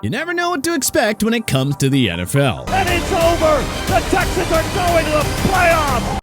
You never know what to expect when it comes to the NFL. And it's over! The Texans are going to the playoffs!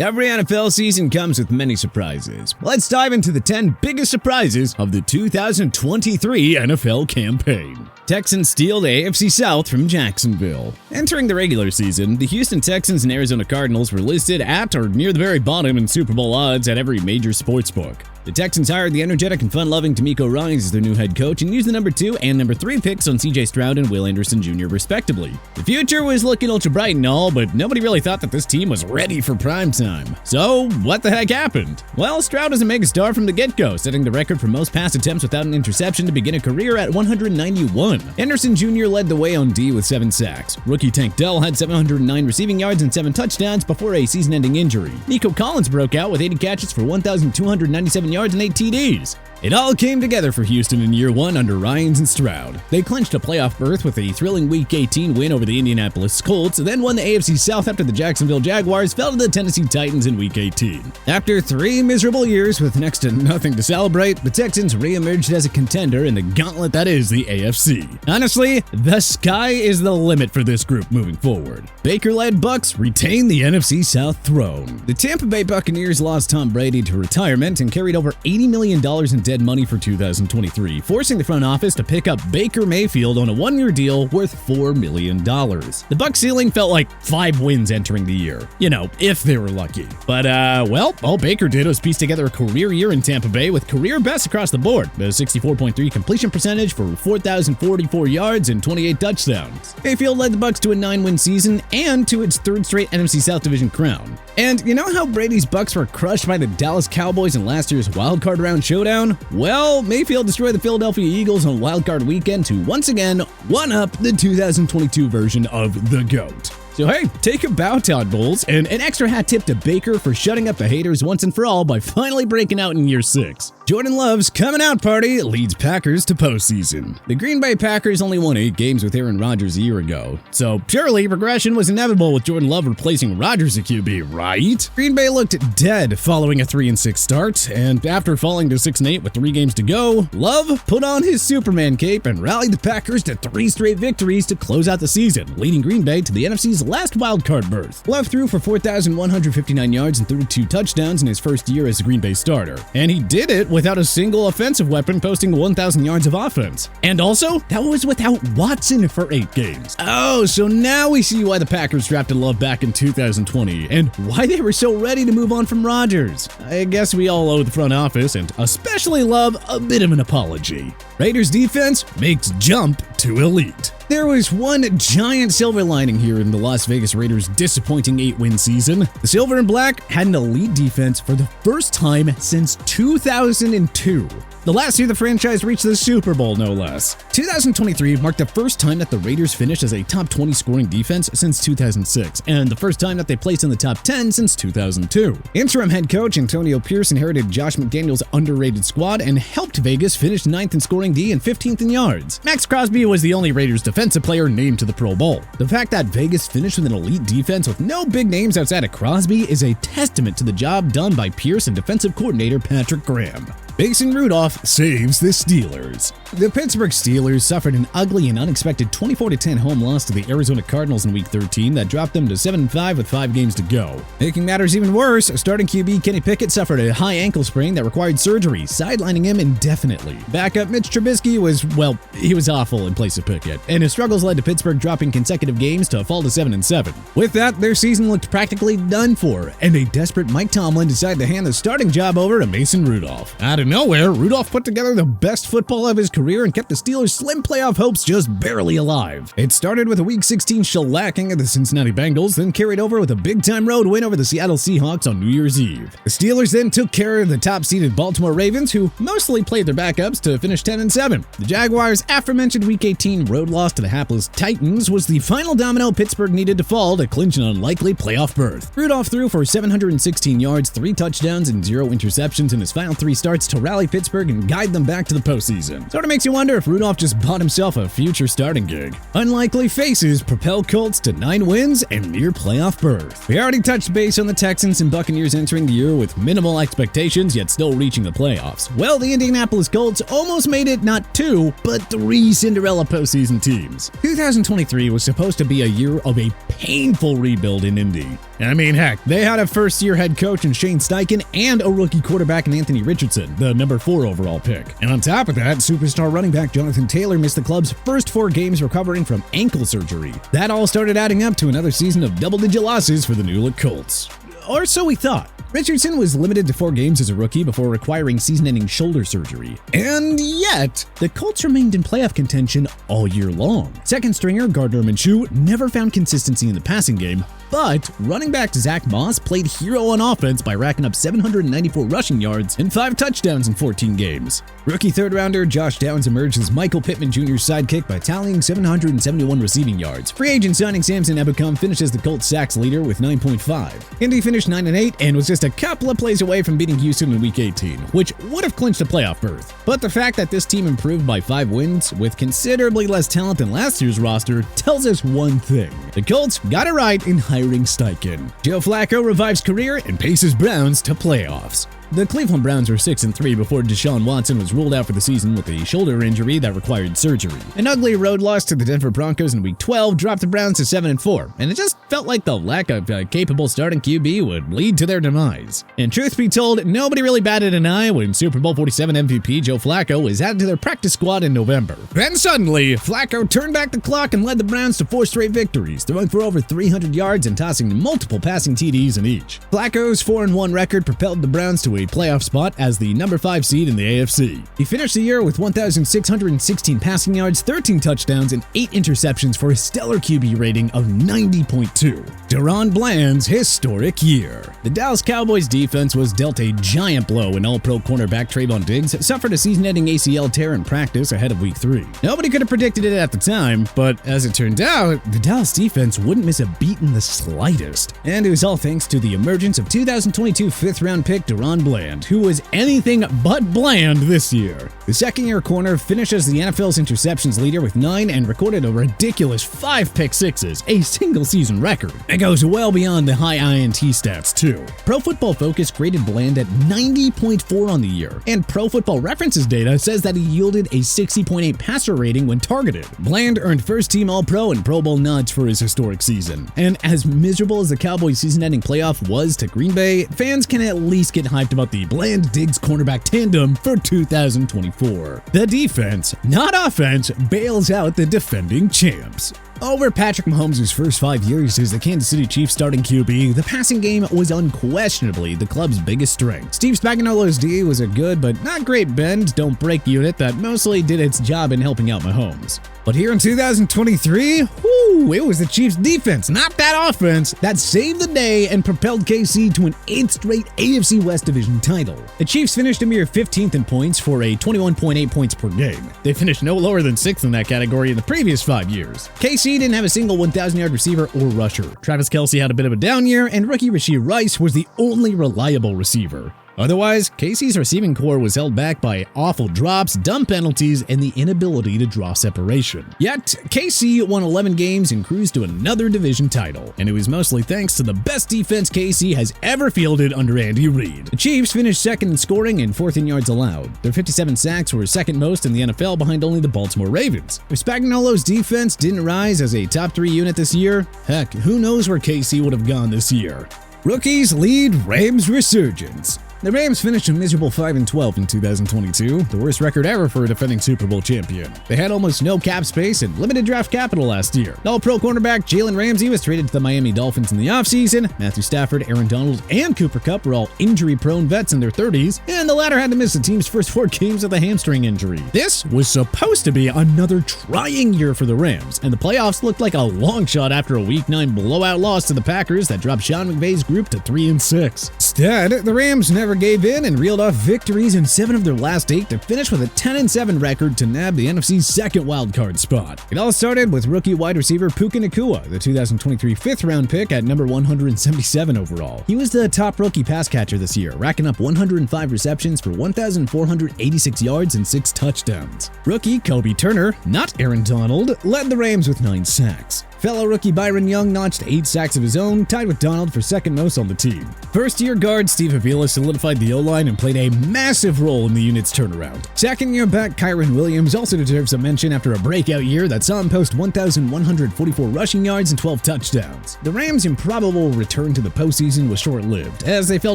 Every NFL season comes with many surprises. Let's dive into the 10 biggest surprises of the 2023 NFL campaign. Texans steal the AFC South from Jacksonville. Entering the regular season, the Houston Texans and Arizona Cardinals were listed at or near the very bottom in Super Bowl odds at every major sportsbook. The Texans hired the energetic and fun-loving D'Amico Ryans as their new head coach and used the number 2 and number 3 picks on CJ Stroud and Will Anderson Jr. respectively. The future was looking ultra bright and all, but nobody really thought that this team was ready for prime time. So, what the heck happened? Well, Stroud was a megastar from the get-go, setting the record for most pass attempts without an interception to begin a career at 191. Anderson Jr. led the way on D with 7 sacks. Rookie Tank Dell had 709 receiving yards and 7 touchdowns before a season-ending injury. Nico Collins broke out with 80 catches for 1,297 yards and 8 TDs. It all came together for Houston in year 1 under Ryans and Stroud. They clinched a playoff berth with a thrilling Week 18 win over the Indianapolis Colts, then won the AFC South after the Jacksonville Jaguars fell to the Tennessee Titans in Week 18. After 3 miserable years with next to nothing to celebrate, the Texans re-emerged as a contender in the gauntlet that is the AFC. Honestly, the sky is the limit for this group moving forward. Baker-led Bucs retain the NFC South throne. The Tampa Bay Buccaneers lost Tom Brady to retirement and carried over $80 million in dead money for 2023, forcing the front office to pick up Baker Mayfield on a 1-year deal worth $4 million. The Bucs ceiling felt like 5 wins entering the year. You know, if they were lucky. But, well, all Baker did was piece together a career year in Tampa Bay with career best across the board, a 64.3 completion percentage for 4,044 yards and 28 touchdowns. Mayfield led the Bucs to a 9-win season and to its 3rd straight NFC South Division crown. And you know how Brady's Bucs were crushed by the Dallas Cowboys in last year's wildcard round showdown? Well, Mayfield destroyed the Philadelphia Eagles on wildcard weekend to once again one-up the 2022 version of the GOAT. So hey, take a bow, Todd Bowles, and an extra hat tip to Baker for shutting up the haters once and for all by finally breaking out in year 6. Jordan Love's coming out party leads Packers to postseason. The Green Bay Packers only won 8 games with Aaron Rodgers a year ago, so surely regression was inevitable with Jordan Love replacing Rodgers at QB, right? Green Bay looked dead following a 3-6 start, and after falling to 6-8 with 3 games to go, Love put on his Superman cape and rallied the Packers to 3 straight victories to close out the season, leading Green Bay to the NFC's last wildcard berth. Love threw for 4,159 yards and 32 touchdowns in his first year as a Green Bay starter, and he did it without a single offensive weapon, posting 1,000 yards of offense. And also, that was without Watson for 8 games. Oh, so now we see why the Packers drafted Love back in 2020, and why they were so ready to move on from Rodgers. I guess we all owe the front office, and especially Love, a bit of an apology. Raiders defense makes jump to elite. There was one giant silver lining here in the Las Vegas Raiders' disappointing 8-win season. The Silver and Black had an elite defense for the first time since 2002. The last year the franchise reached the Super Bowl, no less. 2023 marked the first time that the Raiders finished as a top 20 scoring defense since 2006, and the first time that they placed in the top 10 since 2002. Interim head coach Antonio Pierce inherited Josh McDaniels' underrated squad and helped Vegas finish 9th in scoring D and 15th in yards. Max Crosby was the only Raiders defensive player named to the Pro Bowl. The fact that Vegas finished with an elite defense with no big names outside of Crosby is a testament to the job done by Pierce and defensive coordinator Patrick Graham. Mason Rudolph saves the Steelers. The Pittsburgh Steelers suffered an ugly and unexpected 24-10 home loss to the Arizona Cardinals in Week 13 that dropped them to 7-5 with 5 games to go. Making matters even worse, starting QB Kenny Pickett suffered a high ankle sprain that required surgery, sidelining him indefinitely. Backup Mitch Trubisky was, well, he was awful in place of Pickett, and his struggles led to Pittsburgh dropping consecutive games to fall to 7-7. With that, their season looked practically done for, and a desperate Mike Tomlin decided to hand the starting job over to Mason Rudolph. Out of nowhere, Rudolph put together the best football of his career and kept the Steelers' slim playoff hopes just barely alive. It started with a Week 16 shellacking of the Cincinnati Bengals, then carried over with a big-time road win over the Seattle Seahawks on New Year's Eve. The Steelers then took care of the top-seeded Baltimore Ravens, who mostly played their backups to finish 10-7. The Jaguars' aforementioned Week 18 road loss to the hapless Titans was the final domino Pittsburgh needed to fall to clinch an unlikely playoff berth. Rudolph threw for 716 yards, 3 touchdowns, and 0 interceptions in his final 3 starts to to rally Pittsburgh and guide them back to the postseason. Sort of makes you wonder if Rudolph just bought himself a future starting gig. Unlikely faces propel Colts to 9 wins and near playoff berth. We already touched base on the Texans and Buccaneers entering the year with minimal expectations yet still reaching the playoffs. Well, the Indianapolis Colts almost made it not 2, but 3 Cinderella postseason teams. 2023 was supposed to be a year of a painful rebuild in Indy. I mean, heck, they had a first-year head coach in Shane Steichen and a rookie quarterback in Anthony Richardson, the number 4 overall pick. And on top of that, superstar running back Jonathan Taylor missed the club's first 4 games recovering from ankle surgery. That all started adding up to another season of double-digit losses for the new-look Colts. Or so we thought. Richardson was limited to 4 games as a rookie before requiring season-ending shoulder surgery. And yet, the Colts remained in playoff contention all year long. Second stringer Gardner Minshew never found consistency in the passing game, but running back Zach Moss played hero on offense by racking up 794 rushing yards and 5 touchdowns in 14 games. Rookie third-rounder Josh Downs emerged as Michael Pittman Jr.'s sidekick by tallying 771 receiving yards. Free agent signing Samson Ebukam finished as the Colts sacks leader with 9.5. Indy finished 9-8 and was just a couple of plays away from beating Houston in Week 18, which would have clinched a playoff berth. But the fact that this team improved by 5 wins with considerably less talent than last year's roster tells us one thing. The Colts got it right in hiring Steichen. Joe Flacco revives career and paces Browns to playoffs. The Cleveland Browns were 6-3 before Deshaun Watson was ruled out for the season with a shoulder injury that required surgery. An ugly road loss to the Denver Broncos in Week 12 dropped the Browns to 7-4, and it just felt like the lack of a capable starting QB would lead to their demise. And truth be told, nobody really batted an eye when Super Bowl 47 MVP Joe Flacco was added to their practice squad in November. Then suddenly, Flacco turned back the clock and led the Browns to 4 straight victories, throwing for over 300 yards and tossing multiple passing TDs in each. Flacco's 4-1 record propelled the Browns to a playoff spot as the number 5 seed in the AFC. He finished the year with 1,616 passing yards, 13 touchdowns, and 8 interceptions for a stellar QB rating of 90.2. Daron Bland's historic year. The Dallas Cowboys defense was dealt a giant blow when all-pro cornerback Trayvon Diggs suffered a season-ending ACL tear in practice ahead of Week 3. Nobody could have predicted it at the time, but as it turned out, the Dallas defense wouldn't miss a beat in the slightest. And it was all thanks to the emergence of 2022 5th-round pick Daron Bland, who was anything but bland this year. The second-year corner finished as the NFL's interceptions leader with 9 and recorded a ridiculous 5 pick-sixes, a single-season record. It goes well beyond the high INT stats, too. Pro Football Focus graded Bland at 90.4 on the year, and Pro Football References data says that he yielded a 60.8 passer rating when targeted. Bland earned first-team All-Pro and Pro Bowl nods for his historic season. And as miserable as the Cowboys' season-ending playoff was to Green Bay, fans can at least get hyped about the Bland-Diggs cornerback tandem for 2024. The defense, not offense, bails out the defending champs. Over Patrick Mahomes' first 5 years as the Kansas City Chiefs starting QB, the passing game was unquestionably the club's biggest strength. Steve Spagnuolo's D was a good but not great bend, don't break unit that mostly did its job in helping out Mahomes. But here in 2023, it was the Chiefs' defense, not that offense, that saved the day and propelled KC to an 8th straight AFC West Division title. The Chiefs finished a mere 15th in points for a 21.8 points per game. They finished no lower than 6th in that category in the previous 5 years. KC didn't have a single 1,000-yard receiver or rusher. Travis Kelce had a bit of a down year, and rookie Rashee Rice was the only reliable receiver. Otherwise, KC's receiving core was held back by awful drops, dumb penalties, and the inability to draw separation. Yet, KC won 11 games and cruised to another division title, and it was mostly thanks to the best defense KC has ever fielded under Andy Reid. The Chiefs finished second in scoring and 4th in yards allowed. Their 57 sacks were second most in the NFL behind only the Baltimore Ravens. If Spagnuolo's defense didn't rise as a top 3 unit this year, heck, who knows where KC would have gone this year. Rookies lead Rams resurgence. The Rams finished a miserable 5-12 in 2022, the worst record ever for a defending Super Bowl champion. They had almost no cap space and limited draft capital last year. All-pro cornerback Jalen Ramsey was traded to the Miami Dolphins in the offseason. Matthew Stafford, Aaron Donald, and Cooper Kupp were all injury-prone vets in their 30s, and the latter had to miss the team's first 4 games with a hamstring injury. This was supposed to be another trying year for the Rams, and the playoffs looked like a long shot after a Week 9 blowout loss to the Packers that dropped Sean McVay's group to 3-6. Instead, the Rams never never gave in and reeled off victories in 7 of their last 8 to finish with a 10-7 record to nab the NFC's second wildcard spot. It all started with rookie wide receiver Puka Nacua, the 2023 5th-round pick at number 177 overall. He was the top rookie pass catcher this year, racking up 105 receptions for 1,486 yards and 6 touchdowns. Rookie Kobe Turner, not Aaron Donald, led the Rams with 9 sacks. Fellow rookie Byron Young notched 8 sacks of his own, tied with Donald for second most on the team. First-year guard Steve Avila solidified the O-line and played a massive role in the unit's turnaround. Second-year back Kyron Williams also deserves a mention after a breakout year that saw him post 1,144 rushing yards and 12 touchdowns. The Rams' improbable return to the postseason was short-lived, as they fell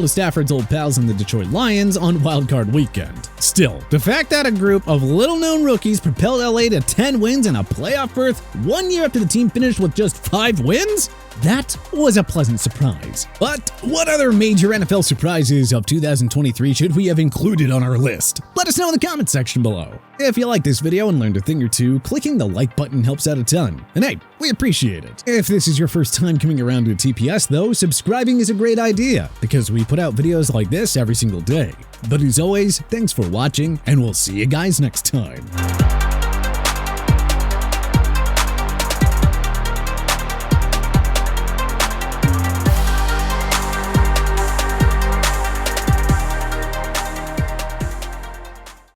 to Stafford's old pals in the Detroit Lions on wildcard weekend. Still, the fact that a group of little-known rookies propelled LA to 10 wins and a playoff berth 1 year after the team finished with just 5 wins? That was a pleasant surprise. But what other major NFL surprises of 2023 should we have included on our list? Let us know in the comments section below. If you like this video and learned a thing or two, clicking the like button helps out a ton. And hey, we appreciate it. If this is your first time coming around to TPS though, subscribing is a great idea because we put out videos like this every single day. But as always, thanks for watching and we'll see you guys next time.